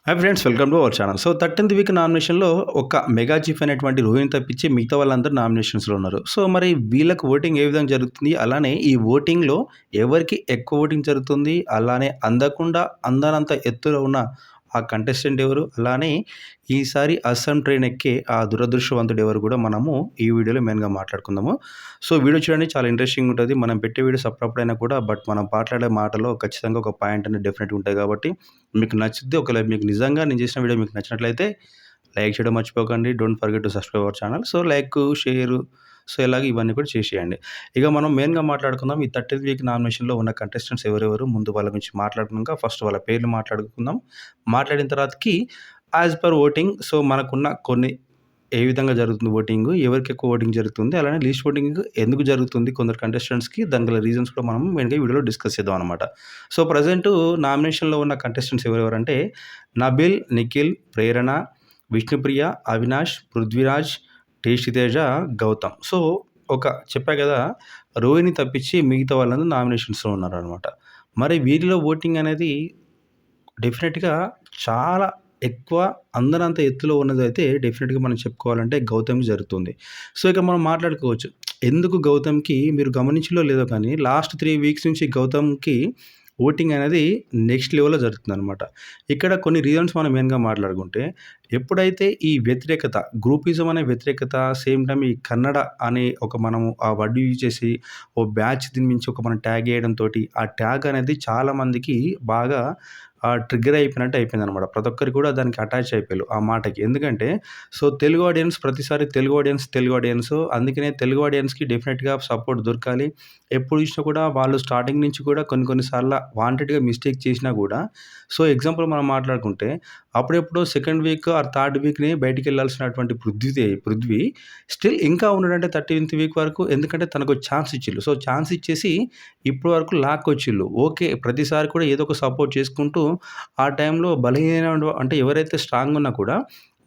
Hi friends, welcome to our channel. So 13th week నామినేషన్‌లో ఒక mega chief అనేటువంటి రోహిణి తప్పించి మిగతా వాళ్ళందరూ నామినేషన్స్‌లో ఉన్నారు. సో మరి వీళ్ళకి ఓటింగ్ ఏ విధంగా జరుగుతుంది? అలానే ఈ ఓటింగ్‌లో ఎవరికి ఎక్కువ ఓటింగ్ జరుగుతుంది? అలానే అందనంత ఎత్తులో ఉన్న ఆ కంటెస్టెంట్ ఎవరు? అలానే ఈసారి అస్సాం ట్రైన్ ఎక్కే ఆ దురదృష్టవంతుడు ఎవరు గూడా మనము ఈ వీడియోలో మెయిన్‌గా మాట్లాడుకుందాము. సో వీడియో చూడండి, చాలా ఇంట్రెస్టింగ్ ఉంటది. మనం పెట్టే వీడియోస్ అప్పుడప్పుడైనా కూడా మనం మాట్లాడే మాటలో ఖచ్చితంగా ఒక పాయింట్ అనేది డెఫినెట్‌గా ఉంటాయి కాబట్టి మీకు నచ్చిద్ది. ఒకవేళ మీకు నిజంగా నేను చేసిన వీడియో మీకు నచ్చినట్లయితే లైక్ చేయడం మర్చిపోకండి. Don't forget to subscribe our channel. So like, share so ఇలాగ ఇవన్నీ కూడా చేసేయండి. ఇక మనం మెయిన్‌గా మాట్లాడుకుందాం. ఈ 30th వీక్ నామినేషన్‌లో ఉన్న కంటెస్టెంట్స్ ఎవరెవరు? ముందు వాళ్ళ గురించి మాట్లాడుకున్నాక ఫస్ట్ వాళ్ళ పేర్లు మాట్లాడుకుందాం. మాట్లాడిన తర్వాతకి యాస్ పర్ ఓటింగ్ సో మనకున్న కొన్ని ఏ విధంగా జరుగుతుంది ఓటింగు? ఎవరికి ఎక్కువ ఓటింగ్ జరుగుతుంది? అలానే లీస్ట్ ఓటింగ్ ఎందుకు జరుగుతుంది కొందరు కంటెస్టెంట్స్‌కి? దానికి గల రీజన్స్ కూడా మనం మెయిన్‌గా ఈ వీడియోలో డిస్కస్ చేద్దాం అనమాట. సో ప్రెజెంటు నామినేషన్‌లో ఉన్న కంటెస్టెంట్స్ ఎవరెవరంటే నబిల్, నిఖిల్, ప్రేరణ, విష్ణుప్రియ, అవినాష్, పృథ్వీరాజ్, టేస్టీ తేజ, గౌతమ్. సో చెప్పా కదా! రోహిణి తప్పించి మిగతా వాళ్ళందరూ నామినేషన్స్‌లో ఉన్నారనమాట. మరి వీరిలో ఓటింగ్ అనేది డెఫినెట్‌గా చాలా ఎక్కువ అందనంత ఎత్తులో ఉన్నదైతే డెఫినెట్‌గా మనం చెప్పుకోవాలంటే గౌతమ్‌కి జరుగుతుంది. సో, ఇక మనం మాట్లాడుకోవచ్చు. ఎందుకు గౌతమ్‌కి మీరు గమనించిలో లేదో కానీ లాస్ట్ 3 వీక్స్ నుంచి గౌతమ్‌కి ఓటింగ్ అనేది నెక్స్ట్ లెవెల్‌లో జరుగుతుందనమాట. ఇక్కడ కొన్ని రీజన్స్ మనం మెయిన్‌గా మాట్లాడుకుంటే, ఎప్పుడైతే ఈ వ్యతిరేకత, గ్రూపిజం అనే వ్యతిరేకత, సేమ్ టైమ్ ఈ కన్నడ అనే మనము ఆ వర్డ్ యూజ్ చేసి ఓ బ్యాచ్ దీని మించి మనం ట్యాగ్ ఏయడంతోటి, ఆ ట్యాగ్ అనేది చాలా మందికి బాగా ట్రిగ్గర్ అయిపోయినట్టు అయిపోయిందనమాట. ప్రతి ఒక్కరు కూడా దానికి అటాచ్ అయిపోయారు ఆ మాటకి. ఎందుకంటే సో తెలుగు ఆడియన్స్ ప్రతిసారి తెలుగు ఆడియన్స్ అందుకనే తెలుగు ఆడియన్స్‌కి డెఫినిట్‌గా సపోర్ట్ దొరకాలి. ఎప్పుడు చూసినా కూడా వాళ్ళు స్టార్టింగ్ నుంచి కూడా కొన్ని సార్ల వాంటెడ్‌గా మిస్టేక్ చేసినా కూడా సో ఎగ్జాంపుల్ మనం మాట్లాడుకుంటే అప్పుడెప్పుడో సెకండ్ వీక్ ఆర్ థర్డ్ వీక్‌ని బయటికెళ్ళాల్సినటువంటి పృథ్వీ స్టిల్ ఇంకా ఉన్నాడంటే 13th వీక్ వరకు. ఎందుకంటే తనకు ఛాన్స్ ఇచ్చిళ్ళు. సో ఛాన్స్ ఇచ్చేసి ఇప్పటి వరకు లాక్కొచ్చిళ్ళు. ఓకే. ప్రతిసారి కూడా ఏదో ఒక సపోర్ట్ చేసుకుంటూ ఆ టైంలో అంటే ఎవరైతే స్ట్రాంగ్ ఉన్నా కూడా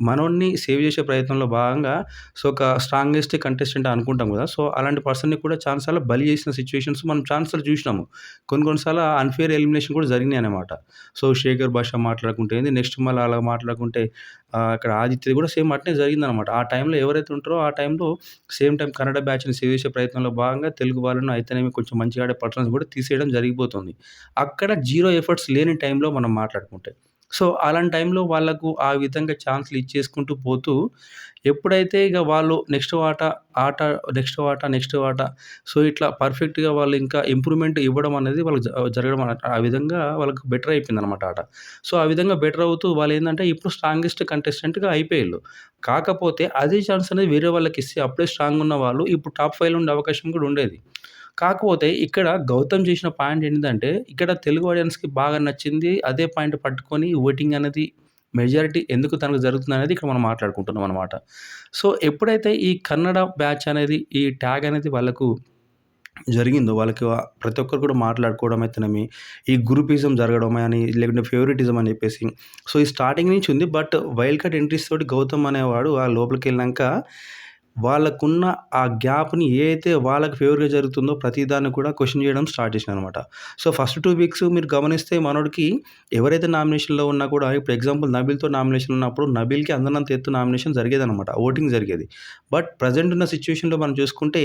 మనోడిని సేవ్ చేసే ప్రయత్నంలో భాగంగా సో ఒక స్ట్రాంగెస్ట్ కంటెస్టెంట్ అనుకుంటాం కదా! సో అలాంటి పర్సన్‌ని కూడా చాలా సార్లు బలి చేసిన సిట్యుయేషన్స్ మనం చాలా సార్లు చూసినాము. కొన్ని సార్లు అన్‌ఫెయిర్ ఎలిమినేషన్ కూడా జరిగినాయన్నమాట. సో 'శేఖర్ భాష' మాట్లాడుకుంటే ఏంది, నెక్స్ట్ మళ్ళీ అలా మాట్లాడుకుంటే అక్కడ 'ఆదిత్యది' కూడా సేమ్ అట్నే జరిగిందనమాట. ఆ టైంలో ఎవరైతే ఉంటారో ఆ టైంలో సేమ్ టైమ్ కన్నడ బ్యాచ్‌ని సేవ్ చేసే ప్రయత్నంలో భాగంగా తెలుగు వాళ్ళను అయితేనేమి కొంచెం మంచిగా ఆడే పర్సన్స్ కూడా తీసేయడం జరిగిపోతుంది. అక్కడ జీరో ఎఫర్ట్స్ లేని టైంలో మనం మాట్లాడుకుంటే. సో అలాంటి టైంలో వాళ్ళకు ఆ విధంగా ఛాన్స్‌లు ఇచ్చేసుకుంటూ పోతూ ఎప్పుడైతే ఇక వాళ్ళు ఆట నెక్స్ట్ ఆట సో ఇట్లా పర్ఫెక్ట్‌గా వాళ్ళు ఇంకా ఇంప్రూవ్‌మెంట్ ఇవ్వడం అనేది వాళ్ళకి జరగడం ఆ విధంగా వాళ్ళకి బెటర్ అయిపోయిందనమాట ఆట. సో ఆ విధంగా బెటర్ అవుతూ వాళ్ళేందంటే ఇప్పుడు స్ట్రాంగెస్ట్ కంటెస్టెంట్‌గా అయిపోయిల్లు. కాకపోతే అదే ఛాన్స్ అనేది వేరే వాళ్ళకిస్తే అప్పుడే స్ట్రాంగ్ ఉన్న వాళ్ళు ఇప్పుడు టాప్ 5లో ఉండే అవకాశం కూడా ఉండేది. కాకపోతే ఇక్కడ గౌతమ్ చేసిన పాయింట్ ఏంటిదంటే, ఇక్కడ తెలుగు ఆడియన్స్‌కి బాగా నచ్చింది. అదే పాయింట్ పట్టుకొని ఓటింగ్ అనేది మెజారిటీ ఎందుకు తనకు జరుగుతుందనేది ఇక్కడ మనం మాట్లాడుకుంటున్నాం అనమాట. సో, ఎప్పుడైతే ఈ కన్నడ బ్యాచ్ అనేది, ఈ ట్యాగ్ అనేది వాళ్ళకు జరిగిందో, వాళ్ళకి ప్రతి ఒక్కరు కూడా మాట్లాడుకోవడం అయితేనేమి, ఈ గ్రూపిజం జరగడం అని, లేకుంటే ఫేవరెటిజం అని చెప్పేసి. సో, ఈ స్టార్టింగ్ నుంచి ఉంది. బట్ వైల్డ్ కార్డ్ ఎంట్రీస్ తోటి గౌతమ్ అనేవాడు ఆ లోపలికెళ్ళినంక వాళ్ళకున్న ఆ గ్యాప్‌ని ఏదైతే వాళ్ళకి ఫేవర్‌గా జరుగుతుందో ప్రతి దాన్ని కూడా క్వెషన్ చేయడం స్టార్ట్ చేసినారనమాట. సో, ఫస్ట్ 2 వీక్స్ మీరు గమనిస్తే మనోడికి ఎవరైతే నామినేషన్‌లో ఉన్నా కూడా ఇప్పుడు ఎగ్జాంపుల్ నబిల్‌తో నామినేషన్ ఉన్నప్పుడు నబిల్‌కి అందనంత ఎత్తు నామినేషన్ జరిగేదనమాట. ఓటింగ్ జరిగేది. బట్ ప్రెజెంట్ ఉన్న సిట్యుయేషన్‌లో మనం చూసుకుంటే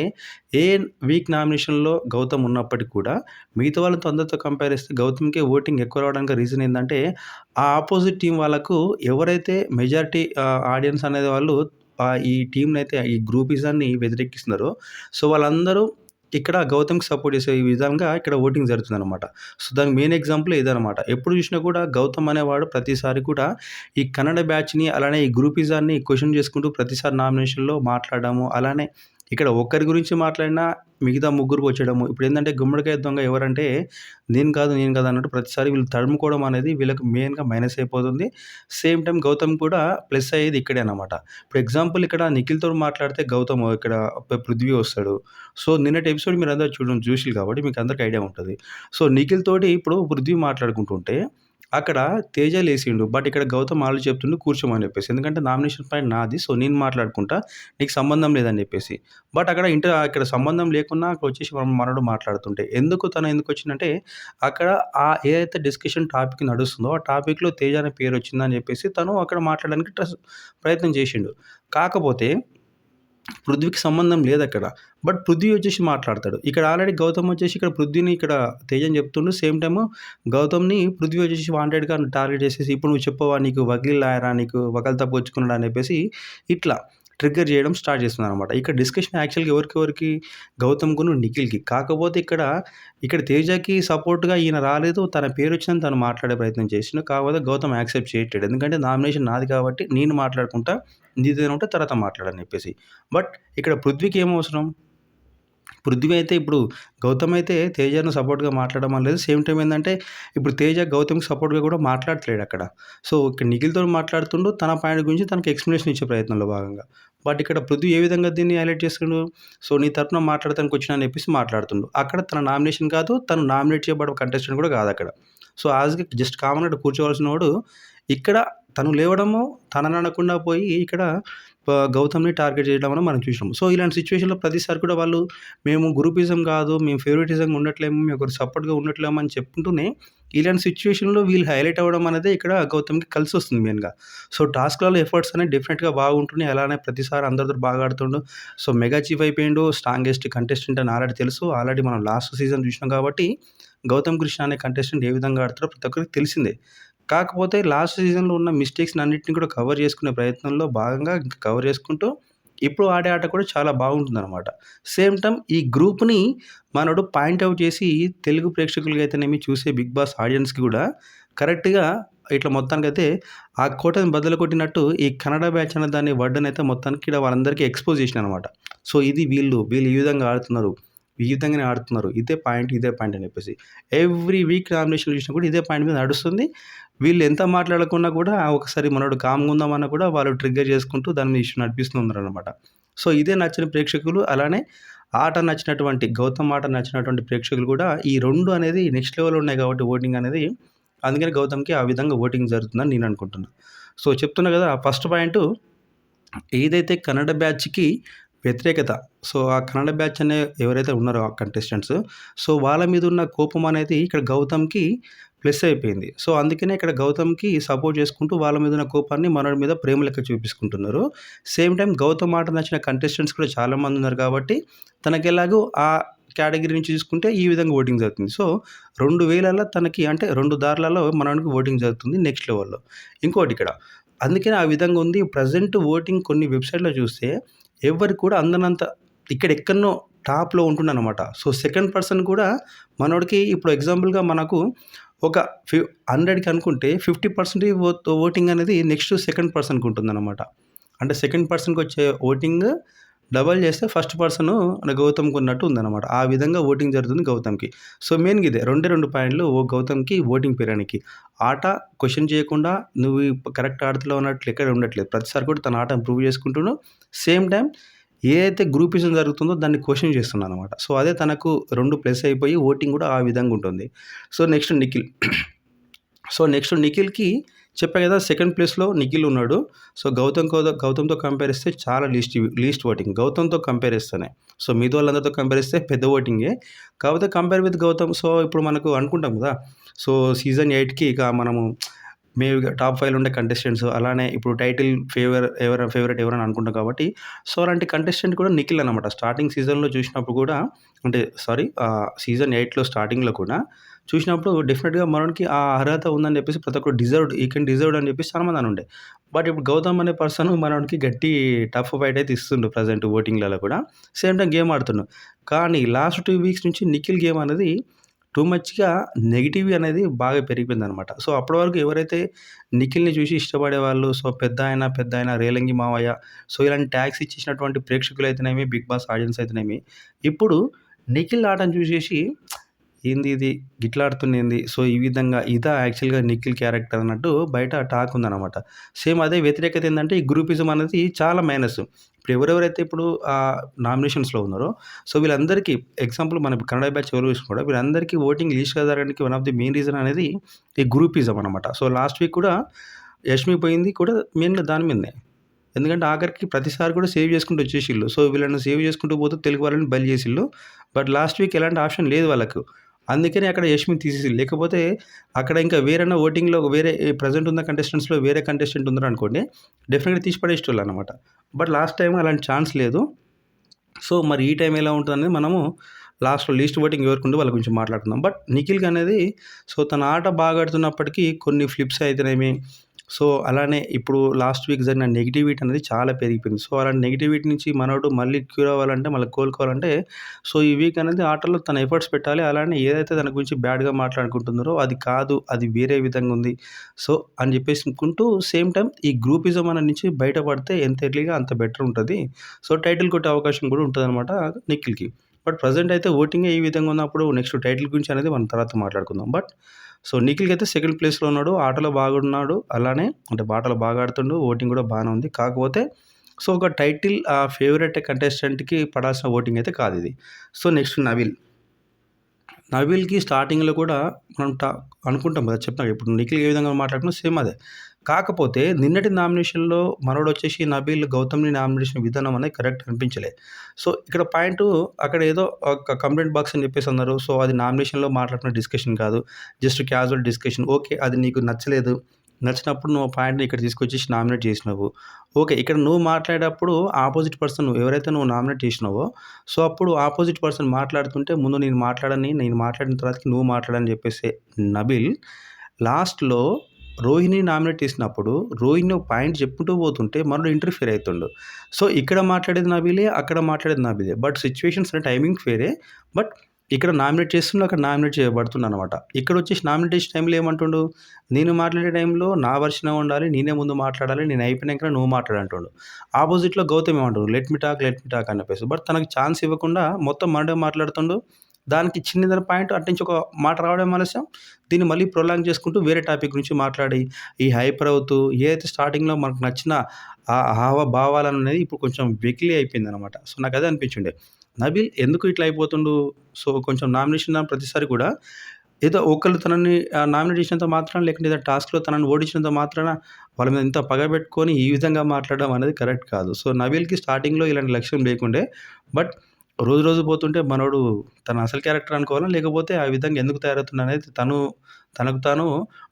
ఏ వీక్ నామినేషన్‌లో గౌతమ్ ఉన్నప్పటికి కూడా మిగతా వాళ్ళతో అందరితో కంపేర్ చేస్తే గౌతమ్‌కే ఓటింగ్ ఎక్కువ రావడానికి రీజన్ ఏందంటే ఆ అపోజిట్ టీమ్ వాళ్ళకు ఎవరైతే మెజారిటీ ఆడియన్స్ అనేది వాళ్ళు ఈ టీమ్‌నైతే ఈ గ్రూపిజాన్ని వ్యతిరేకిస్తున్నారో సో వాళ్ళందరూ ఇక్కడ గౌతమ్‌కి సపోర్ట్ చేసే ఈ విధంగా ఇక్కడ ఓటింగ్ జరుగుతుందనమాట. సో దానికి మెయిన్ ఎగ్జాంపుల్ ఇదనమాట. ఎప్పుడు చూసినా కూడా గౌతమ్ అనేవాడు ప్రతిసారి కూడా ఈ కన్నడ బ్యాచ్‌ని అలానే ఈ గ్రూపిజాన్ని క్వెషన్ చేసుకుంటూ ప్రతిసారి నామినేషన్‌లో మాట్లాడడము. అలానే ఇక్కడ ఒక్కరి గురించి మాట్లాడినా మిగతా ముగ్గురికి వచ్చేయడము. ఇప్పుడేందంటే గుమ్మడికాయ దొంగ ఎవరంటే నేను కాదు అన్నట్టు ప్రతిసారి వీళ్ళు తడుముకోవడం అనేది వీళ్ళకి మెయిన్‌గా మైనస్ అయిపోతుంది. సేమ్ టైమ్ గౌతమ్ కూడా ప్లస్ అయ్యేది ఇక్కడే అన్నమాట. ఇప్పుడు ఎగ్జాంపుల్ ఇక్కడ నిఖిల్‌తోని మాట్లాడితే గౌతమ్ ఇక్కడ పృథ్వీ వస్తాడు. సో నిన్నటి ఎపిసోడ్ మీరందరూ చూసిర్రు కాబట్టి మీకు అందరికి ఐడియా ఉంటది. సో నిఖిల్ తోటి ఇప్పుడు పృథ్వీ మాట్లాడుకుంటుంటే అక్కడ తేజ లేసిండు. బట్ ఇక్కడ గౌతమ్ ఆల్రెడీ చెప్తుండు కూర్చోమని చెప్పేసి. ఎందుకంటే నామినేషన్ పాయింట్ నాది. సో, నేను మాట్లాడుకుంటా. నీకు సంబంధం లేదని చెప్పేసి. బట్ ఇక్కడ సంబంధం లేకున్నా అక్కడొచ్చేసి మనోడు మాట్లాడుతుంటే. తను ఎందుకొచ్చిందంటే అక్కడ ఏదైతే డిస్కషన్ టాపిక్ నడుస్తుందో ఆ టాపిక్‌లో తేజ అనే పేరొచ్చిందని చెప్పేసి తను అక్కడ మాట్లాడడానికి ప్రయత్నం చేసిండు. కాకపోతే పృథ్వీకి సంబంధం లేదక్కడ. బట్ పృథ్వీ వచ్చేసి మాట్లాడతాడు. ఇక్కడ ఆల్రెడీ గౌతమ్ వచ్చేసి ఇక్కడ పృథ్వీని ఇక్కడ తేజని చెప్తుండు. సేమ్ టైము గౌతమ్‌ని పృథ్వీ వచ్చేసి వాంటెడ్‌గా టార్గెట్ చేసేసి ఇప్పుడు నువ్వు చెప్పవా నీకు వకీల్ లాయరా నీకు వకల్తా పుచ్చుకున్నాడా అని చెప్పేసి ఇట్లా ట్రిగ్గర్ చేయడం స్టార్ట్ చేస్తున్నారనమాట. ఇక్కడ డిస్కషన్ యాక్చువల్‌గా ఎవరికి గౌతమ్‌కును, నిఖిల్‌కి. కాకపోతే ఇక్కడ తేజకి సపోర్ట్‌గా ఈయన రాలేదు. తన పేరొచ్చిందని తను మాట్లాడే ప్రయత్నం చేసిండు. కాకపోతే గౌతమ్ యాక్సెప్ట్ చేయట్లేడు. ఎందుకంటే నామినేషన్ నాది కాబట్టి నేను మాట్లాడుకుంటా. నీదేదైనా ఉంటే తర్వాత మాట్లాడని చెప్పేసి. బట్ ఇక్కడ పృథ్వీకి ఏం అవసరం? పృథ్వీ అయితే ఇప్పుడు గౌతమ్ అయితే తేజను సపోర్ట్‌గా మాట్లాడడం లేదు. సేమ్ టైమ్ ఏందంటే ఇప్పుడు తేజ గౌతమ్‌కి సపోర్ట్‌గా కూడా మాట్లాడట్లేడు అక్కడ. సో, ఇక్కడ నిఖిల్‌తోని మాట్లాడుతుండు. తన పాయింట్ గురించి తనకి ఎక్స్‌ప్లనేషన్ ఇచ్చే ప్రయత్నంలో భాగంగా. బట్ ఇక్కడ పృథ్వీ ఏ విధంగా దీన్ని హైలైట్ చేస్తుండు? సో, నీ తరపున మాట్లాడటానికొచ్చినా అని చెప్పేసి మాట్లాడుతుండు. అక్కడ తన నామినేషన్ కాదు. తను నామినేట్ చేయబడే కంటెస్టెంట్ కూడా కాదక్కడ. సో, జస్ట్ కామన్‌గా కూర్చోవాల్సినోడు ఇక్కడ తను లేవడము, తనని అనకుండా పోయి ఇక్కడ గౌతమ్‌ని టార్గెట్ చేయడం అనేది మనం చూసినాం. సో, ఇలాంటి సిట్యుయేషన్‌లో ప్రతిసారి కూడా వాళ్ళు మేము గ్రూపిజం కాదు, మేము ఫేవరెటిజంగా ఉండట్లేము, మేము ఒకరికి సపోర్ట్‌గా ఉండట్లేము అని చెప్పుకుంటూనే ఇలాంటి సిట్యుయేషన్‌లో వీళ్ళు హైలైట్ అవ్వడం అనేది ఇక్కడ గౌతమ్‌కి కలిసొస్తుంది మెయిన్‌గా. సో, టాస్క్‌లలో ఎఫర్ట్స్ అనేవి డెఫినెట్‌గా బాగుంటున్నాయి. అలానే ప్రతిసారి అందరితో బాగా ఆడుతుండు. సో, మెగా చీఫ్ అయిపోయిండు. స్ట్రాంగెస్ట్ కంటెస్టెంట్ అని ఆల్రెడీ తెలుసు. ఆల్రెడీ మనం లాస్ట్ సీజన్ చూసినాం కాబట్టి గౌతమ్ కృష్ణ అనే కంటెస్టెంట్ ఏ విధంగా ఆడతాడో ప్రతి ఒక్కరికి తెలిసిందే. కాకపోతే లాస్ట్ సీజన్‌లో ఉన్న మిస్టేక్స్‌ని అన్నిటిని కూడా కవర్ చేసుకునే ప్రయత్నంలో భాగంగా కవర్ చేసుకుంటూ ఇప్పుడు ఆడే ఆట కూడా చాలా బాగుంటుందనమాట. సేమ్ టైమ్ ఈ గ్రూప్‌ని మనోడు పాయింట్ ఔట్ చేసి తెలుగు ప్రేక్షకులకైతేనేమి చూసే 'బిగ్ బాస్' ఆడియన్స్‌కి కూడా కరెక్ట్‌గా ఇట్లా మొత్తానికైతే ఆ కోటని బద్దలు కొట్టినట్టు ఈ కన్నడ బ్యాచ్ అనే దాని వర్డనైతే మొత్తానికి ఈడ వాళ్ళందరికీ ఎక్స్‌పోజ్ చేసినాననమాట. సో, ఇది వీళ్ళు ఈ విధంగా ఆడుతున్నారు. ఈ విధంగానే ఆడుతున్నారు. ఇదే పాయింట్ అని చెప్పేసి. ఎవ్రీ వీక్ నామినేషన్‌లు చూసినా కూడా ఇదే పాయింట్ మీద నడుస్తుంది. వీళ్ళు ఎంత మాట్లాడకున్నా కూడా ఒకసారి మనోడు కామ్‌గా ఉందామన్నా కూడా వాళ్ళు ట్రిగ్గర్ చేసుకుంటూ దాని మీద ఇష్యూ నడిపిస్తూ ఉన్నారనమాట. సో, ఇదే నచ్చిన ప్రేక్షకులు అలానే గౌతమ్ ఆట నచ్చినటువంటి ప్రేక్షకులు కూడా ఈ 2 అనేది నెక్స్ట్ లెవెల్‌లో ఉన్నాయి కాబట్టి ఓటింగ్ అనేది అందుకని గౌతమ్‌కి ఆ విధంగా ఓటింగ్ జరుగుతుందని నేను అనుకుంటున్నా. సో, చెప్తున్నా కదా! ఫస్ట్ పాయింటు ఏదైతే కన్నడ బ్యాచ్‌కి వ్యతిరేకత. సో, ఆ కన్నడ బ్యాచ్ అనే ఎవరైతే ఉన్నారో ఆ కంటెస్టెంట్స్ సో, వాళ్ళ మీద ఉన్న కోపం అనేది ఇక్కడ గౌతమ్‌కి ప్లస్ అయిపోయింది. సో, అందుకనే ఇక్కడ గౌతమ్‌కి సపోర్ట్ చేసుకుంటూ వాళ్ళ మీద ఉన్న కోపాన్ని మనోడి మీద ప్రేమ లెక్క చూపించుకుంటున్నారు. సేమ్ టైమ్ గౌతమ్ మాట నచ్చిన కంటెస్టెంట్స్ కూడా చాలామంది ఉన్నారు కాబట్టి తనకెలాగో ఆ కేటగిరీ నుంచి చూసుకుంటే ఈ విధంగా ఓటింగ్ జరుగుతుంది. సో, 2 వేలల్లో తనకి అంటే 2 దారులలో మనోడికి ఓటింగ్ జరుగుతుంది నెక్స్ట్ లెవెల్‌లో. ఇంకోటిక్కడ అందుకనే ఆ విధంగా ఉంది. ప్రెజెంట్ ఓటింగ్ కొన్ని వెబ్‌సైట్‌లో చూస్తే ఎవ్వరికి కూడా అందనంత ఇక్కడెక్కడనో టాప్‌లో ఉంటుండనమాట. సో, సెకండ్ పర్సన్ కూడా మనోడికి ఇప్పుడు ఎగ్జాంపుల్‌గా మనకు ఒక 100కి అనుకుంటే 50% ఓటింగ్ అనేది నెక్స్ట్ సెకండ్ పర్సన్‌కి ఉంటుందనమాట. అంటే సెకండ్ పర్సన్‌కొచ్చే ఓటింగ్ డబల్ చేస్తే ఫస్ట్ పర్సను గౌతమ్‌కి ఉన్నట్టు ఉందనమాట. ఆ విధంగా ఓటింగ్ జరుగుతుంది గౌతమ్‌కి. సో, మెయిన్‌గా ఇదే 2 పాయింట్లు గౌతమ్‌కి ఓటింగ్ పెరగనికి. ఆట క్వెషన్ చేయకుండా నువ్వు కరెక్ట్ ఆడుతున్నావు అన్నట్లు ఎక్కడ ఉండట్లేదు. ప్రతిసారి కూడా తన ఆటను ప్రూవ్ చేసుకుంటుండు. సేమ్ టైమ్ ఏదైతే గ్రూపిజం జరుగుతుందో దాన్ని క్వెషన్ చేస్తున్నాడనమాట. సో, అదే తనకు 2 ప్లస్ అయిపోయి ఓటింగ్ కూడా ఆ విధంగా ఉంటుంది. సో, నెక్స్ట్ నిఖిల్. సో, నెక్స్ట్ నిఖిల్‌కి చెప్పా కదా! సెకండ్ ప్లేస్‌లో నిఖిల్ ఉన్నాడు. సో, గౌతమ్‌తో కంపేర్ చేస్తే చాలా లీస్ట్ ఓటింగ్. గౌతమ్‌తో కంపేర్ చేస్తేనే. సో, మిగతా వాళ్ళందరితో కంపేర్ చేస్తే పెద్ద ఓటింగే. కాకపోతే కంపేర్ విత్ గౌతమ్ సో, ఇప్పుడు మనకు అనుకుంటాం కదా! సో, సీజన్ 8కి ఇక మనము టాప్ 5లో ఉండే కంటెస్టెంట్స్ అలానే ఇప్పుడు టైటిల్ ఫేవరెట్ ఎవరని అనుకుంటాం కాబట్టి సో, అలాంటి కంటెస్టెంట్ కూడా నిఖిల్ అనమాట. స్టార్టింగ్ సీజన్‌లో చూసినప్పుడు కూడా అంటే సీజన్ 8లో స్టార్టింగ్‌లో కూడా చూసినప్పుడు డెఫినిట్‌గా మనోడికి ఆ అర్హత ఉందని చెప్పేసి ప్రతి ఒక్కరు డిజర్వ్డ్ అని చెప్పేసి చాలా మంది అనుండే. బట్ ఇప్పుడు గౌతమ్ అనే పర్సన్ మనోడికి గట్టి టఫ్ ఫైట్ అయితే ఇస్తుండు ప్రెజెంట్ ఓటింగ్‌లలో కూడా. సేమ్ టైమ్ గేమ్ ఆడుతుండు. కానీ లాస్ట్ 2 వీక్స్ నుంచి నిఖిల్ గేమ్ అనేది టూ మచ్‌గా నెగెటివ్ అనేది బాగా పెరిగిపోయిందనమాట. సో, అప్పటి వరకు ఎవరైతే నిఖిల్‌ని చూసి ఇష్టపడేవాళ్ళు సో, పెద్దాయన, రేలంగి మావయ్య సో, ఇలాంటి ట్యాగ్స్ ఇచ్చేసినటువంటి ప్రేక్షకులైతేనేమి, బిగ్ బాస్ ఆడియన్స్ అయితేనేమి, ఇప్పుడు నిఖిల్ ఆటను చూసేసి ఏంది ఇది గిట్లాడుతుందేంది? సో, ఈ విధంగా ఇదా యాక్చువల్‌గా నిఖిల్ క్యారెక్టర్ అన్నట్టు బయట టాక్ ఉందనమాట. సేమ్ అదే వ్యతిరేకత ఏందంటే ఈ గ్రూపిజం అనేది చాలా మైనస్. ఇప్పుడు ఎవరెవరైతే ఇప్పుడు నామినేషన్స్‌లో ఉన్నారో సో, వీళ్ళందరికీ ఎగ్జాంపుల్ మన కన్నడ బ్యాచ్ ఎవరు చూసుకున్నా కూడా వీళ్ళందరికీ ఓటింగ్ లీస్ట్‌గా జరగడానికి one of the main reason అనేది ఈ గ్రూపిజం అనమాట. సో, లాస్ట్ వీక్ కూడా యష్మి పోయింది కూడా మెయిన్‌గా దాని మీదనే. ఎందుకంటే ఆఖరికి ప్రతిసారి కూడా సేవ్ చేసుకుంటూ వచ్చేసిల్లు. సో, వీళ్ళని సేవ్ చేసుకుంటూ పోతూ తెలుగు వాళ్ళని బలి చేసిల్లు. బట్ లాస్ట్ వీక్ ఎలాంటి ఆప్షన్ లేదు వాళ్ళకు. అందుకని అక్కడ యష్మిని తీసేసిల్లు. లేకపోతే అక్కడ ఇంకా వేరేనా ఓటింగ్‌లో వేరే ప్రెజెంట్ ఉన్న కంటెస్టెంట్స్‌లో వేరే కంటెస్టెంట్ ఉన్నారనుకోండి, డెఫినిట్‌గా తీసి పడేసేటోళ్ళనమాట. బట్ లాస్ట్ టైమ్ అలాంటి ఛాన్స్ లేదు. సో, మరి ఈ టైం ఎలా ఉంటదనేది మనము లాస్ట్‌లో లీస్ట్ ఓటింగ్ ఎవరికుందో వాళ్ళ గురించి మాట్లాడుకుందాం. బట్ నిఖిల్‌కనేది సో, తన ఆట బాగా ఆడుతున్నప్పటికీ కొన్ని ఫ్లిప్స్ అయితేనేమి, సో, అలానే ఇప్పుడు లాస్ట్ వీక్ జరిగిన నెగటివిటీ అనేది చాలా పెరిగిపోయింది. సో, అలాంటి నెగటివిటీ నుంచి మనోడు మళ్ళీ క్యూర్ అవ్వాలంటే, మళ్ళీ కోలుకోవాలంటే, సో, ఈ వీక్ అనేది ఆటలో తన ఎఫర్ట్స్ పెట్టాలి. అలానే ఏదైతే తన గురించి బ్యాడ్‌గా మాట్లాడుకుంటున్నారో అది కాదు, అది వేరే విధంగా ఉంది. సో, అని చెప్పేసి అనుకుంటూ సేమ్ టైమ్ ఈ గ్రూపిజం అనే నుంచి బయటపడితే ఎంత ఎర్లీగా అంత బెటర్ ఉంటది. సో, టైటిల్ కొట్టే అవకాశం కూడా ఉంటదనమాట నిఖిల్‌కి. బట్ ప్రెజెంట్ అయితే ఓటింగే ఈ విధంగా ఉన్నప్పుడు నెక్స్ట్ టైటిల్ గురించి అనేది మనం తర్వాత మాట్లాడుకుందాం. బట్ సో, నిఖిల్‌కి అయితే సెకండ్ ప్లేస్‌లో ఉన్నాడు. ఆటలో బాగున్నాడు. అలానే అంటే ఆటలు బాగా ఆడుతుండు. ఓటింగ్ కూడా బానే ఉంది. కాకపోతే సో, ఒక టైటిల్ ఫేవరెట్ కంటెస్టెంట్‌కి పడాల్సిన ఓటింగ్ అయితే కాదిది. సో, నెక్స్ట్ నవీల్. నవీల్‌కి స్టార్టింగ్‌లో కూడా మనం అనుకుంటాం కదా! చెప్తున్నా ఇప్పుడు నిఖిల్ ఏ విధంగా మాట్లాడుతున్నా సేమ్ అదే. కాకపోతే నిన్నటి నామినేషన్‌లో మనోడొచ్చేసి నబీల్, గౌతమ్‌ని నామినేషన్ విధానం అనేది కరెక్ట్ అనిపించలే. సో, ఇక్కడ పాయింటు అక్కడ ఏదో ఒక కంప్లెయింట్ బాక్స్ అని చెప్పేసి అన్నారు. సో, అది నామినేషన్‌లో మాట్లాడుతున్న డిస్కషన్ కాదు. Just casual discussion. ఓకే. అది నీకు నచ్చలేదు. నచ్చినప్పుడు నువ్వు ఆ పాయింట్‌ని ఇక్కడ తీసుకొచ్చేసి నామినేట్ చేసినావు. ఓకే. ఇక్కడ నువ్వు మాట్లాడేటప్పుడు ఆపోజిట్ పర్సన్ ఎవరైతే నువ్వు నామినేట్ చేసినావో సో, అప్పుడు ఆపోజిట్ పర్సన్ మాట్లాడుతుంటే ముందు నేను మాట్లాడని, నేను మాట్లాడిన తర్వాతకి నువ్వు మాట్లాడని చెప్పేసి నబీల్ లాస్ట్‌లో రోహిణిని నామినేట్ చేసినప్పుడు రోహిణి ఒక పాయింట్ చెప్పుకుంటూ పోతుంటే మనోడు ఇంటర్ఫియర్ అయితుండు. సో, ఇక్కడ మాట్లాడేది నబీలే, అక్కడ మాట్లాడేది నబీలే. బట్ సిట్యుయేషన్స్ అండ్ టైమింగ్స్ వేరే. బట్ ఇక్కడ నామినేట్ చేస్తుండు, అక్కడ నామినేట్ చేయబడుతుండనమాట. ఇక్కడొచ్చేసి నామినేట్ చేసే టైంలో ఏమంటుండు, నేను మాట్లాడే టైంలో నా వెర్షనే ఉండాలి, నేనే ముందు మాట్లాడాలి, నేను అయిపోయినంకనే నువ్వు మాట్లాడు అంటుండు. ఆపోజిట్‌లో గౌతమ్ ఏమంటుండు, లెట్ మీ టాక్ అని చెప్పేసి. బట్ తనకు ఛాన్స్ ఇవ్వకుండా మొత్తం మనడే మాట్లాడుతుండు. దానికి చిన్నదైన పాయింట్ అటునుంచి ఒక మాట రావడం ఆలస్యం. దీన్ని మళ్ళీ ప్రొలాంగ్ చేసుకుంటూ వేరే టాపిక్ గురించి మాట్లాడి, ఈ హైపర్ అవుతూ ఏదైతే స్టార్టింగ్‌లో మనకు నచ్చిన హావభావాలనేది ఇప్పుడు కొంచెం వెకిలి అయిపోయిందనమాట. సో, నాకదే అనిపించుండే. నబీల్ ఎందుకు ఇట్లా అయిపోతుండు? సో, కొంచెం నామినేషన్ ప్రతిసారి కూడా ఏదో ఒకళ్ళు తనని నామినేట్ చేసినంత మాత్రాన లేకుంటే ఏదైనా టాస్క్‌లో తనని ఓడించినంత మాత్రాన వాళ్ళ మీద ఇంత పగ పెట్టుకొని ఈ విధంగా మాట్లాడడం అనేది కరెక్ట్ కాదు. సో, నబీల్‌కి స్టార్టింగ్‌లో ఇలాంటి లక్ష్యం లేకుండే. బట్ రోజు రోజు పోతుంటే మనోడు తన అసలు క్యారెక్టర్ అనుకోవాలా? లేకపోతే ఆ విధంగా ఎందుకు తయారవుతున్నాడనేది తనకు తాను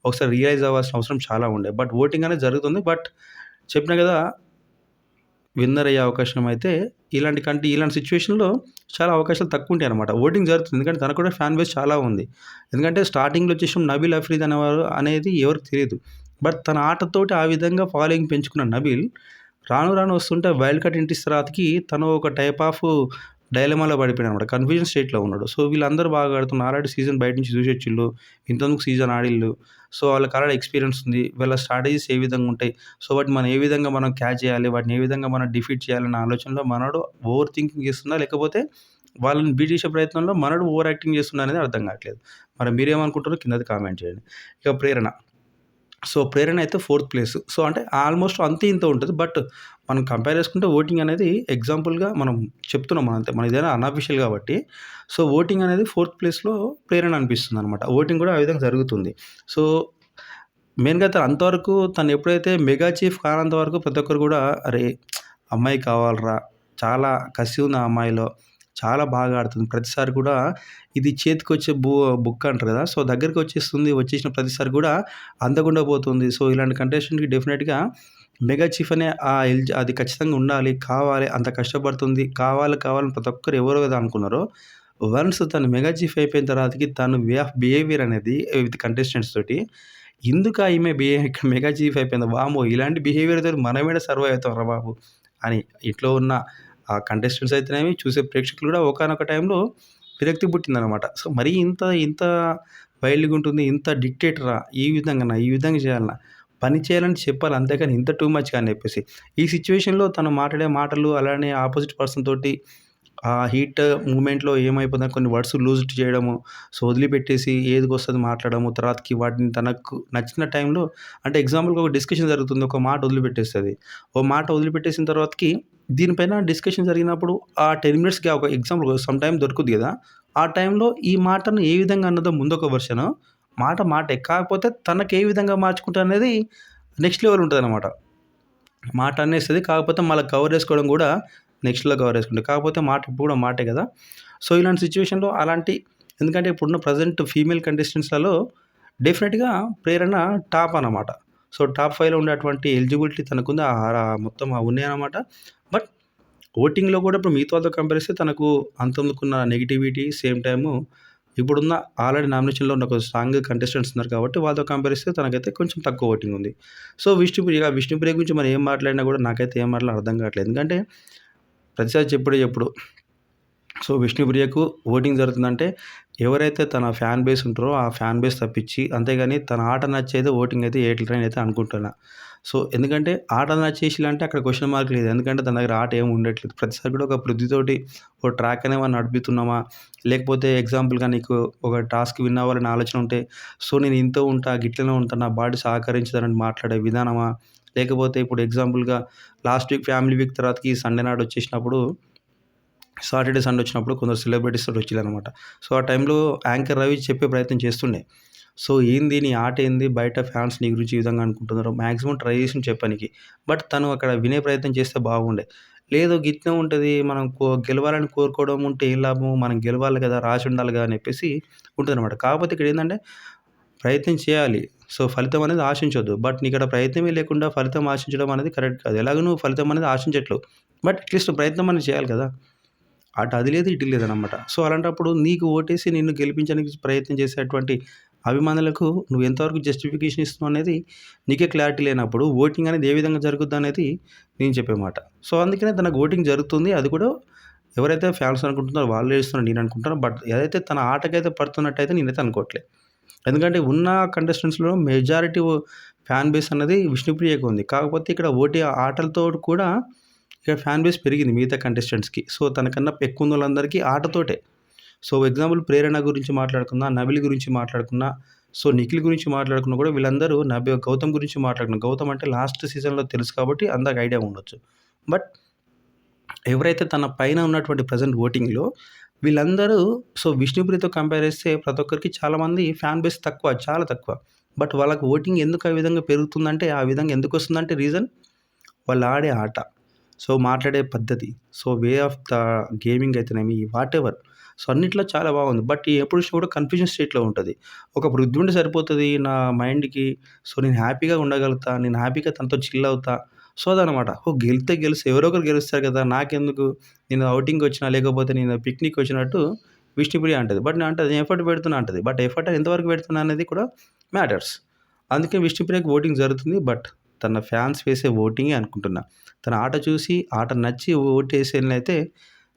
ఒకసారి రియలైజ్ అవ్వాల్సిన అవసరం చాలా ఉండే. బట్ ఓటింగ్ అనేది జరుగుతుంది. బట్ చెప్పినా కదా! విన్నర్ అయ్యే అవకాశం అయితే ఇలాంటి సిట్యుయేషన్‌లో చాలా అవకాశాలు తక్కువుంటాయనమాట. ఓటింగ్ జరుగుతుంది. ఎందుకంటే తనకు కూడా ఫ్యాన్ బేస్ చాలా ఉంది. ఎందుకంటే స్టార్టింగ్‌లో వచ్చేసి నబీల్ అఫ్రీద్ అనేవారు అనేది ఎవరికీ తెలీదు. బట్ తన ఆటతోటి ఆ విధంగా ఫాలోయింగ్ పెంచుకున్న నబీల్ రాను రాను వస్తుంటే వైల్డ్ కార్డ్ ఎంట్రీస్ తర్వాతకి తను ఒక టైప్ ఆఫ్ డైలమాలో పడిపోయాడనమాట. కన్‌ఫ్యూజన్ స్టేట్‌లో ఉన్నాడు. సో, వీళ్ళందరూ బాగా ఆడుతున్నారు. ఆల్రెడీ సీజన్ బయట నుంచి చూసొచ్చిళ్ళు. ఇంతకుముందు సీజన్ ఆడిల్లు. సో, వాళ్ళకి ఆల్రెడీ ఎక్స్‌పీరియన్స్ ఉంది. వీళ్ళ స్ట్రాటజీస్ ఏ విధంగా ఉంటాయి. సో, వాటిని మనం ఏ విధంగా మనం క్యాచ్ చేయాలి, వాటిని ఏ విధంగా మనం డిఫీట్ చేయాలన్న ఆలోచనలో మనోడు ఓవర్ థింకింగ్ చేస్తుందా? లేకపోతే వాళ్ళని బీట్ చేసే ప్రయత్నంలో మనోడు ఓవర్ యాక్టింగ్ చేస్తుండా అనేది అర్థం కావట్లేదు. మరి మీరేమనుకుంటారో కిందది కామెంట్ చేయండి. ఇక ప్రేరణ. సో, ప్రేరణ అయితే ఫోర్త్ ప్లేస్. సో, అంటే ఆల్మోస్ట్ అంతే ఇంతో ఉంటది. బట్ మనం కంపేర్ చేసుకుంటే ఓటింగ్ అనేది ఎగ్జాంపుల్‌గా మనం చెప్తున్నాం అంతే. మన ఇదేనా అన్‌అఫీషియల్ కాబట్టి. సో, ఓటింగ్ అనేది ఫోర్త్ ప్లేస్‌లో ప్రేరణ అనిపిస్తుందనమాట. ఓటింగ్ కూడా ఆ విధంగా జరుగుతుంది. సో, మెయిన్‌గా తను ఎప్పుడైతే మెగా చీఫ్ కానంత వరకు ప్రతి ఒక్కరు కూడా అరే! అమ్మాయి కావాలిరా! చాలా కసి ఉంది ఆ అమ్మాయిలో. చాలా బాగా ఆడుతుంది. ప్రతిసారి కూడా ఇది చేతికొచ్చే బుక్క అంటారు కదా! సో, దగ్గరికొచ్చేస్తుంది. వచ్చేసిన ప్రతిసారి కూడా అందకుండా పోతుంది. సో, ఇలాంటి కంటెస్టెంట్‌కి డెఫినిట్‌గా మెగా చీఫ్ అనే అది ఖచ్చితంగా ఉండాలి. కావాలి. అంత కష్టపడుతుంది. కావాలని ప్రతి ఒక్కరు ఎవరు ఏదో అనుకున్నారో, వన్స్ తను మెగా చీఫ్ అయిపోయిన తర్వాతకి తను వే ఆఫ్ బిహేవియర్ అనేది విత్ కంటెస్టెంట్స్ తోటి ఎందుకా ఈమె మెగా చీఫ్ అయిపోయింది. వామ్మో! ఇలాంటి బిహేవియర్‌తోటి మనమేడ సర్వైవ్ అవుతాంరా బాబు! అని ఇంట్లో ఉన్న కంటెస్టెంట్స్ అయితేనేమి, చూసే ప్రేక్షకులు కూడా ఒకానొక టైంలో విరక్తి పుట్టిందనమాట. సో, మరీ ఇంత వైల్డ్‌గుంటుంది. ఇంత డిక్టేటరా? ఈ విధంగా చేయాలనా? పని చేయాలని చెప్పాలి. అంతేగాని ఇంత టూ మచ్‌గా అని చెప్పేసి. ఈ సిట్యుయేషన్‌లో తను మాట్లాడే మాటలు అలానే ఆపోజిట్ పర్సన్ తోటి ఆ హీట్ మూమెంట్‌లో ఏమైపోతుందంటే కొన్ని వర్డ్స్ లూజ్ చేయడము, సో, వదిలిపెట్టేసి ఏదికొస్తది మాట్లాడము, తర్వాతకి వాటిని తనకు నచ్చిన టైంలో అంటే ఎగ్జాంపుల్‌గా ఒక డిస్కషన్ జరుగుతుంది. ఒక మాట వదిలిపెట్టేస్తది. ఓ మాట వదిలిపెట్టేసిన తర్వాతకి దీనిపైన డిస్కషన్ జరిగినప్పుడు ఆ 10 మినిట్స్‌కి ఒక ఎగ్జాంపుల్ సమ్ టైమ్ దొరుకుద్ది గదా! ఆ టైంలో ఈ మాటను ఏ విధంగా అన్నదో ముందొక వెర్షను, మాట మాటే. కాకపోతే తనకి ఏ విధంగా మార్చుకుంటదనేది నెక్స్ట్ లెవెల్ ఉంటదనమాట. మాట అనేస్తది. కాకపోతే మళ్ళా కవర్ జేసుకోవడం గూడా నెక్స్ట్‌లో కవర్ జేసుకుంటది. కాకపోతే మాట ఎప్పుడు గూడా మాటే గదా! సో, ఇలాంటి సిట్యుయేషన్‌లో అలాంటి ఎందుకంటే ఇప్పుడున్న ప్రెజెంట్ ఫీమేల్ కంటెస్టెంట్స్‌లలో డెఫినెట్‌గా ప్రేరణ టాప్ అనమాట. సో, టాప్ 5లో ఉండేటువంటి ఎలిజిబిలిటీ తనకుంది. మొత్తం ఉన్నాయన్నమాట. బట్ ఓటింగ్‌లో గూడా ఇప్పుడు మిగతా వాళ్ళతో కంపేర్ చేస్తే తనకు అంతముందుకున్న నెగటివిటీ సేమ్ టైము ఇప్పుడున్న ఆల్రెడీ నామినేషన్‌లో ఉన్న ఒక స్ట్రాంగ్ కంటెస్టెంట్స్ ఉన్నారు కాబట్టి వాళ్ళతో కంపేర్ చేస్తే తనకైతే కొంచెం తక్కువ ఓటింగ్ ఉంది. సో, విష్ణుప్రియ గురించి మనం ఏం మాట్లాడినా గూడా నాకైతే ఏం మాట్లాడాలో అర్థం కావట్లేదు. ఎందుకంటే ప్రతిసారి చెప్పుడే చెప్పుడు. సో, విష్ణుప్రియకు ఓటింగ్ జరుగుతుందంటే ఎవరైతే తన ఫ్యాన్ బేస్ ఉంటారో ఆ ఫ్యాన్ బేస్ తప్పించి అంతేగాని తన ఆట నచ్చైతే ఓటింగ్ అయితే ఏయట్లేరని అయితే అనుకుంటున్నా. సో, ఎందుకంటే ఆట నచ్చేసిలంటే అక్కడ క్వెషన్ మార్క్ లేదు. ఎందుకంటే తన దగ్గర ఆట ఏమి ఉండట్లేదు. ప్రతిసారి కూడా ఒక పృథ్వీతోటి ఓ ట్రాక్ అనేమన్నా నడుపుతున్నామా? లేకపోతే ఎగ్జాంపుల్‌గా నీకు ఒక టాస్క్ విన్ అవ్వాలనే ఆలోచన ఉంటే, సో, నేను ఇంతే ఉంటా, గిట్లనే ఉంటా, నా బాడీ సహకరించదని మాట్లాడే విధానమా? లేకపోతే ఇప్పుడు ఎగ్జాంపుల్‌గా లాస్ట్ వీక్ ఫ్యామిలీ వీక్ తర్వాతకి సండే నాడు వచ్చేసినప్పుడు సాటర్‌డే, సండే వచ్చినప్పుడు కొందరు సెలబ్రిటీస్ తోటి వచ్చిల్లనమాట. సో, ఆ టైంలో యాంకర్ రవి చెప్పే ప్రయత్నం చేస్తుండే. సో, ఏంది నీ ఆట ఏంది? బయట ఫ్యాన్స్ నీ గురించి ఈ విధంగా అనుకుంటున్నారు. మాక్సిమం ట్రై చేసిండు చెప్పనీకి. బట్ తను అక్కడ వినే ప్రయత్నం చేస్తే బాగుండే. లేదు గిట్లనే ఉంటది. మనం గెలవాలని కోరుకోవడం ఉంటే ఏం లాభం? మనం గెలవాలి కదా! రాసి ఉండాలి కదా! అని చెప్పేసి ఉంటదనమాట. కాకపోతే ఇక్కడ ఏందంటే ప్రయత్నం చేయాలి. సో, ఫలితం అనేది ఆశించొద్దు. బట్ నీకక్కడ ప్రయత్నమే లేకుండా ఫలితం ఆశించడం అనేది కరెక్ట్ కాదు. ఎలాగో నువ్వు ఫలితం అనేది ఆశించట్లేవు. బట్ అట్‌లీస్ట్ ప్రయత్నం అనేది చేయాలి కదా! అటు అది లేదు, ఇటు లేదనమాట. సో, అలాంటప్పుడు నీకు ఓటేసి నిన్ను గెలిపించడానికి ప్రయత్నం చేసేటువంటి అభిమానులకు నువ్వు ఎంతవరకు జస్టిఫికేషన్ ఇస్తున్నావు అనేది నీకే క్లారిటీ లేనప్పుడు ఓటింగ్ అనేది ఏ విధంగా జరుగుద్దనేది నేను చెప్పే మాట. సో, అందుకనే తనకు ఓటింగ్ జరుగుతుంది. అది కూడా ఎవరైతే ఫ్యాన్స్ అనుకుంటున్నారో వాళ్ళే చేస్తున్నారు నేను అనుకుంటున్నాను. బట్ ఏదైతే తన ఆటకైతే పడుతున్నట్టయితే నేనైతే అనుకోవట్లే. ఎందుకంటే ఉన్న కంటెస్టెంట్స్‌లో మెజారిటీ ఫ్యాన్ బేస్ అన్నది విష్ణుప్రియకి ఉంది. కాకపోతే ఇక్కడ ఆటలతో కూడా ఇక్కడ ఫ్యాన్ బేస్ పెరిగింది మిగతా కంటెస్టెంట్స్‌కి. సో, తనకన్నా ఎక్కువున్నోళ్ళందరికీ ఆటతోటే. సో, ఎగ్జాంపుల్ 'ప్రేరణ' గురించి మాట్లాడుకున్నా, 'నబిల్' గురించి మాట్లాడుకున్నా, సో, 'నిఖిల్' గురించి మాట్లాడుకున్నా కూడా వీళ్ళందరూ 'గౌతమ్' గురించి మాట్లాడుకున్నారు. 'గౌతమ్' అంటే లాస్ట్ సీజన్‌లో తెలుసు కాబట్టి అందరికి ఐడియా ఉండొచ్చు. బట్ ఎవరైతే తన పైన ఉన్నటువంటి ప్రెజెంట్ ఓటింగ్‌లో వీళ్ళందరూ సో, విష్ణుప్రియతో కంపేర్ చేస్తే ప్రతి ఒక్కరికి చాలామంది ఫ్యాన్ బేస్ తక్కువ. చాలా తక్కువ. బట్ వాళ్ళకి ఓటింగ్ ఎందుకు ఆ విధంగా పెరుగుతుందంటే, ఆ విధంగా ఎందుకొస్తుందంటే రీజన్ వాళ్ళు ఆడే ఆట. సో, మాట్లాడే పద్ధతి. So, way of the gaming అయితేనేమి వాటెవర్. సో, అన్నిట్లో చాలా బాగుంది. బట్ ఎప్పుడు చూసినా కూడా కన్‌ఫ్యూజన్ స్టేట్‌లో ఉంటది. ఒక పృథ్వీ ఉంటే సరిపోతది నా మైండ్‌కి. సో, నేను హ్యాపీగా ఉండగలుగుతా. నేను హ్యాపీగా తనతో చిల్ అవుతా. సో, అదనమాట. గెలిస్తే గెలిస్తే ఎవరో ఒకరు గెలుస్తారు కదా! నాకెందుకు? నేను ఔటింగ్‌కొచ్చినా లేకపోతే నేను పిక్నిక్ వచ్చినట్టు విష్ణుప్రియ అంటది. బట్ నేను అంటది నేను ఎఫర్ట్ పెడుతున్నా అంటది. బట్ ఎఫర్ట్ ఎంతవరకు పెడుతున్నా అనేది కూడా మ్యాటర్స్. అందుకే విష్ణుప్రియకి ఓటింగ్ జరుగుతుంది. బట్ తన ఫ్యాన్స్ వేసే ఓటింగే అనుకుంటున్నా. తన ఆట చూసి, ఆట నచ్చి ఓటేసేనైతే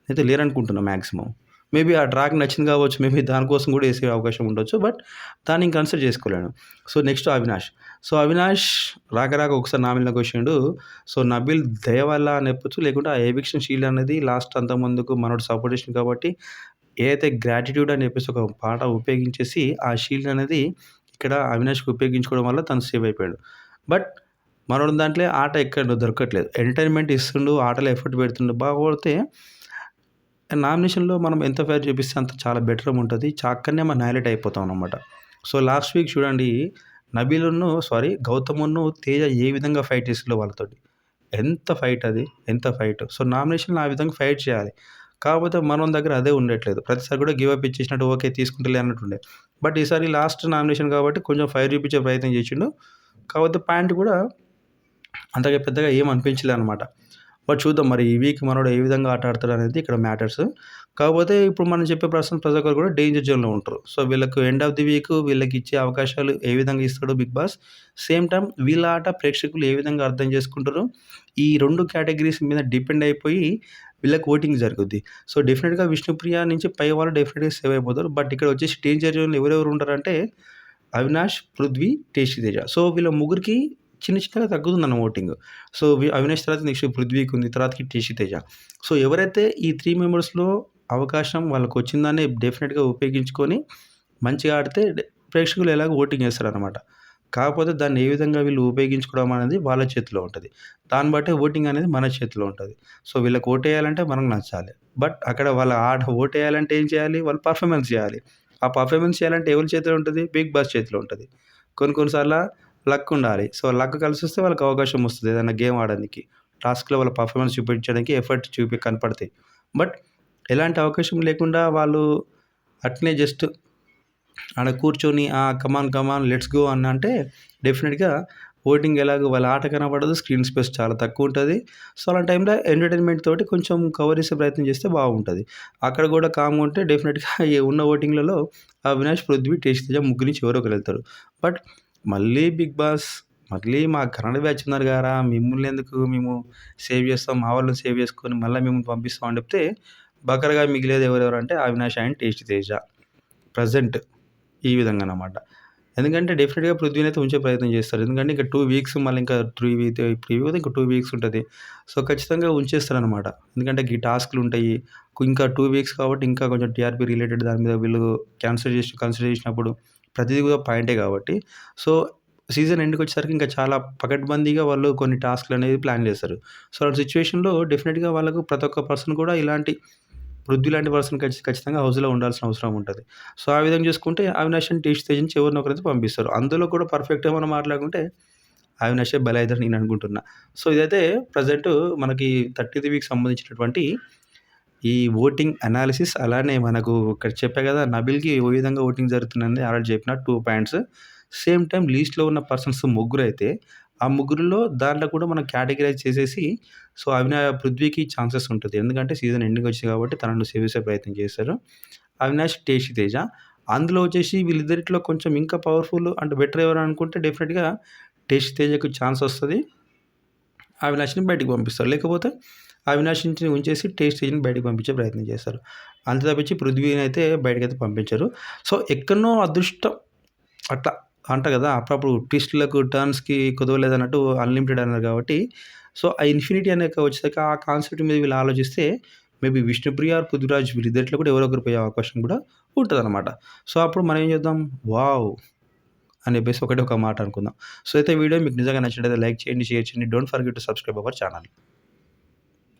అయితే లేరనుకుంటున్నా మాక్సిమం. మేబీ ఆ ట్రాక్ నచ్చింది కావచ్చు. మేబీ దానికోసం కూడా ఏసే అవకాశం ఉండొచ్చు. బట్ దాన్ని కన్సిడర్ చేసుకోలేను. సో, నెక్స్ట్ అవినాష్. సో, అవినాష్ రాక ఒకసారి నా మీదకొచ్చిండు. సో, నబీల్ దయ వల్ల అని చెప్పొచ్చు. లేకుంటే ఆ ఎవిక్షన్ షీల్డ్ అనేది లాస్ట్ అంతకుముందుకు మనోడు సపోర్ట్ చేసిండు కాబట్టి ఏదైతే గ్రాటిట్యూడ్ అని చెప్పేసి ఒక పాట ఉపయోగించేసి ఆ షీల్డ్ అనేది ఇక్కడ అవినాష్‌కి ఉపయోగించుకోవడం వల్ల తను సేవ్ అయిపోయాడు. బట్ మనోడి దాంట్లో ఆట ఎక్కడ దొరకట్లేదు. ఎంటర్‌టైన్‌మెంట్ ఇస్తుండు, ఆటలో ఎఫర్ట్ పెడుతుండు. బాగొడితే నామినేషన్‌లో మనం ఎంత ఫేర్ చూపిస్తే అంత చాలా బెటర్‌గా ఉంటది. అక్కడనే మనం హైలైట్ అయిపోతాం అన్నమాట. సో, లాస్ట్ వీక్ చూడండి గౌతమును, తేజ ఏ విధంగా ఫైట్ చేసిల్లో వాళ్ళతోటి. ఎంత ఫైట్ అది. ఎంత ఫైట్. సో, నామినేషన్‌లో ఆ విధంగా ఫైట్ చేయాలి. కాకపోతే మనోని దగ్గర అదే ఉండట్లేదు. ప్రతిసారి కూడా గివ్ అప్ ఇచ్చేసినట్టు ఓకే తీసుకుంటలే అన్నట్టుండే. బట్ ఈసారి లాస్ట్ నామినేషన్ కాబట్టి కొంచెం ఫైర్ చూపించే ప్రయత్నం చేసిండు. కాకపోతే పాయింట్ కూడా అంతగా పెద్దగా ఏం అనిపించలే అనమాట. బట్ చూద్దాం మరి ఈ వీక్ మనోడు ఏ విధంగా ఆట ఆడతాడనేది ఇక్కడ మ్యాటర్స్. కాకపోతే ఇప్పుడు మనం చెప్పే ప్రతి ఒక్కరు కూడా డేంజర్ జోన్‌లో ఉంటారు. సో, వీళ్ళకు ఎండ్ ఆఫ్ ది వీక్ వీళ్ళకిచ్చే అవకాశాలు ఏ విధంగా ఇస్తాడు బిగ్ బాస్. సేమ్ టైమ్ వీళ్ళ ఆట ప్రేక్షకులు ఏ విధంగా అర్థం చేసుకుంటారో ఈ 2 కేటగరీస్ మీద డిపెండ్ అయిపోయి వీళ్ళకి ఓటింగ్ జరుగుద్ది. సో, డెఫినిట్‌గా విష్ణుప్రియ నుంచి పై వాళ్ళు డెఫినిట్‌గా సేవ్ అయిపోతారు. బట్ ఇక్కడ వచ్చేసి డేంజర్ జోన్‌లో ఎవరెవరు ఉంటారంటే అవినాష్, పృథ్వీ, టేస్టీ తేజ. సో, వీళ్ళ ముగ్గురికి చిన్న చిన్నగా తగ్గుతుందన్న ఓటింగ్. సో, అవినాష్ తర్వాత నెక్స్ట్ పృథ్వీకి ఉంది. తర్వాతకి టేషి తేజ. సో, ఎవరైతే ఈ 3 మెంబర్స్‌లో అవకాశం వాళ్ళకొచ్చిందాన్ని డెఫినిట్‌గా ఉపయోగించుకొని మంచిగా ఆడితే ప్రేక్షకులు ఎలాగో ఓటింగ్ ఏస్తారనమాట. కాకపోతే దాన్ని ఏ విధంగా వీళ్ళు ఉపయోగించుకోవడం అనేది వాళ్ళ చేతిలో ఉంటది. దాన్ని బట్టే ఓటింగ్ అనేది మన చేతిలో ఉంటది. సో, వీళ్ళకి ఓటేయాలంటే మనకు నచ్చాలి. బట్ అక్కడ వాళ్ళ ఓటేయాలంటే ఏం చేయాలి? వాళ్ళు పర్ఫార్మెన్స్ చేయాలి. ఆ పర్ఫార్మెన్స్ చేయాలంటే ఎవరి చేతిలో ఉంటది? బిగ్ బాస్ చేతిలో ఉంటది. కొన్ని కొన్ని సార్ల లక్ ఉండాలి. సో, లక్ కలిసొస్తే వాళ్ళకి అవకాశం వస్తది ఏదైనా గేమ్ ఆడడానికి. టాస్క్‌లో వాళ్ళ పర్ఫార్మెన్స్ చూపించడానికి ఎఫర్ట్ కనపడతాయి. బట్ ఎలాంటి అవకాశం లేకుండా వాళ్ళు అట్నే జస్ట్ ఆడ కూర్చొని కమాన్, కమాన్ లెట్స్ గో అని అంటే డెఫినిట్‌గా ఓటింగ్ ఎలాగో వాళ్ళ ఆట కనపడదు. స్క్రీన్ స్పేస్ చాలా తక్కువుంటది. సో, అలాంటి టైంలో ఎంటర్‌టైన్‌మెంట్ తోటి కొంచెం కవర్ చేసే ప్రయత్నం చేస్తే బాగుంటది. అక్కడ కూడా కామ్‌గా ఉంటే డెఫినిట్‌గా ఈ ఉన్న ఓటింగ్‌లలో అవినాష్, పృథ్వీ, టేషి తేజ ముగ్గురు నుంచి ఎవరో ఒకరెళ్తారు. బట్ మళ్ళీ బిగ్ బాస్ మళ్ళీ మా కన్నడ బ్యాచ్ ఉన్నారు గారా! మిమ్మల్నెందుకు మేము సేవ్ చేస్తాం. మా వాళ్ళని సేవ్ చేసుకొని మళ్ళా మిమ్మల్ని పంపిస్తాం అని చెప్తే బకరగా మిగిలేది ఎవరెవరంటే అవినాష్ అండ్ టేషి తేజ. ప్రెజెంట్ ఈ విధంగా అన్నమాట. ఎందుకంటే డెఫినిట్‌గా పృథ్వీనైతే ఉంచే ప్రయత్నం చేస్తారు. ఎందుకంటే ఇంకా 2 వీక్స్ మళ్ళీ ఇంకా 3 ఇప్పుడు ఇవి ఇంకా 2 వీక్స్ ఉంటది. సో, ఖచ్చితంగా ఉంచేస్తారనమాట. ఎందుకంటే ఈ టాస్క్‌లుంటాయి. ఇంకా 2 వీక్స్ కాబట్టి ఇంకా కొంచెం టీఆర్‌పీ రిలేటెడ్ దాని మీద వీళ్ళు కన్సిడర్ చేసినప్పుడు ప్రతిది కూడా పాయింటే కాబట్టి సో, సీజన్ ఎండ్‌కొచ్చేసరికి ఇంకా చాలా పకడ్బందీగా వాళ్ళు కొన్ని టాస్క్‌లనేవి ప్లాన్ చేస్తారు. సో, అలాంటి సిట్యుయేషన్‌లో డెఫినిట్‌గా వాళ్ళకు ప్రతి ఒక్క పర్సన్ కూడా ఇలాంటి పృథ్వీ లాంటి పర్సన్ ఖచ్చితంగా హౌస్‌లో ఉండాల్సిన అవసరం ఉంటది. సో, ఆ విధంగా చూసుకుంటే అవినాష్ అండ్ టేషి తేజ నుంచి ఎవరినో ఒకరైతే పంపిస్తారు. అందులో కూడా పర్ఫెక్ట్‌గా మనం మాట్లాడుకుంటే అవినాషే బలైతాడని నేను అనుకుంటున్నా. సో, ఇదైతే ప్రెజెంటు మనకి 30థ్ వీక్‌కి సంబంధించినటువంటి ఈ ఓటింగ్ అనాలిసిస్ అలానే మనకు ఇక్కడ చెప్పా కదా! నబిల్‌కి ఏ విధంగా ఓటింగ్ జరుగుతుందని ఆల్రెడీ చెప్పిన 2 పాయింట్స్. సేమ్ టైమ్ లీస్ట్‌లో ఉన్న పర్సన్స్ ముగ్గురైతే, ఆ ముగ్గురిలో దాంట్లో కూడా మనం కేటగరైజ్ చేసేసి సో, పృథ్వీకి ఛాన్సెస్ ఉంటది. ఎందుకంటే సీజన్ ఎండింగ్ వచ్చింది కాబట్టి తనను సేవ్ చేసే ప్రయత్నం చేశారు. అవినాష్, టేషి తేజ. అందులో వచ్చేసి వీళ్ళిద్దరిట్లో కొంచెం ఇంకా పవర్‌ఫుల్ అంటే బెటర్ ఎవరు అనుకుంటే డెఫినిట్‌గా టేషి తేజకు ఛాన్స్ వస్తది. అవినాష్‌ని బయటికి పంపిస్తారు. లేకపోతే అవినాష్‌ని ఉంచేసి టేషి తేజని బయటికి పంపించే ప్రయత్నం చేస్తారు. అంతే తప్పించి పృథ్వీనైతే బయటకైతే పంపించరు. సో, ఎక్కడనో అదృష్టం అట్లా అంటారు కదా! అప్పుడప్పుడు ట్విస్ట్‌లకు, టర్న్స్‌కి కుదవలేదన్నట్టు అన్‌లిమిటెడ్ అన్నారు కాబట్టి, సో, ఆ ఇన్ఫినిటీ వచ్చేసరికి ఆ కాన్సెప్ట్ మీద వీళ్ళు ఆలోచిస్తే మేబీ విష్ణుప్రియ ఆర్ పృథ్వీరాజ్ వీళ్ళిద్దరిట్లో కూడా ఎవరో ఒకరు పోయే అవకాశం కూడా ఉంటదనమాట. సో, అప్పుడు మనం ఏం చేద్దాం? వావ్! అని చెప్పేసి ఒకటే ఒక మాట అనుకుందాం. సో, అయితే వీడియో మీకు నిజంగా నచ్చినట్లయితే లైక్ చేయండి, షేర్ చేయండి. Don't forget to subscribe our channel.